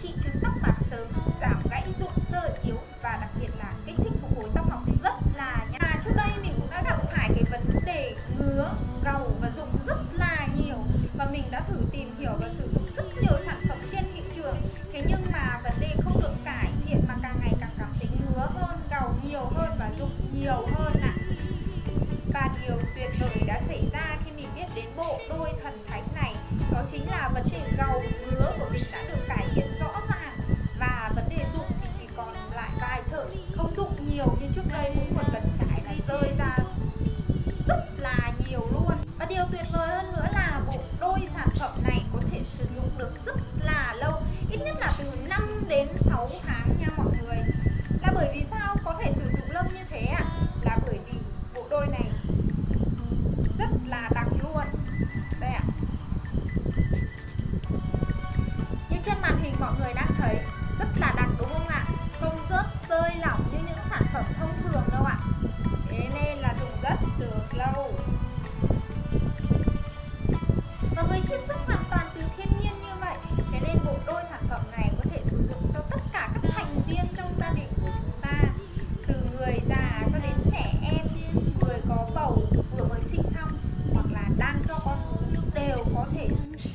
trị chứng tóc bạc sớm, giảm gãy rụng xơ yếu và đặc biệt là kích thích phục hồi tóc mọc rất là nhanh. Trước đây mình cũng đã gặp phải cái vấn đề ngứa, gầu và rụng rất là nhiều, và mình đã thử tìm hiểu và sử dụng rất nhiều sản phẩm trên thị trường. Thế nhưng mà vấn đề không được cải thiện mà càng ngày càng cảm thấy ngứa hơn, gầu nhiều hơn và rụng nhiều hơn ạ. Và điều tuyệt vời đã xảy ra khi mình biết đến bộ đôi thần thánh này, đó chính là vấn đề gầu ngứa của mình đã được cải thiện rõ ràng, và vấn đề rụng thì chỉ còn lại vài sợi, không rụng nhiều như trước đây. Mỗi một lần chải là rơi ra rất là nhiều luôn. Và điều tuyệt vời hơn nữa là bộ đôi sản phẩm này có thể sử dụng được rất là lâu, ít nhất là từ 5 đến 6 tháng nha mọi người. Là bởi vì sao có thể sử dụng lâu như thế ạ? Là bởi vì bộ đôi này rất là đặc luôn. Đây ạ. Như trên màn hình mọi người đang thấy, rất là đặc đúng không ạ? Không rớt rơi lỏng như những sản phẩm thông thường đâu ạ. Thế nên là dùng rất được lâu. Và với chiết xuất hoàn toàn từ thiên nhiên như vậy, thế nên bộ đôi sản phẩm này có thể sử dụng cho tất cả các thành viên trong gia đình của chúng ta, từ người già cho đến trẻ em, người có bầu vừa mới sinh xong hoặc là đang cho con bú đều có thể sử dụng.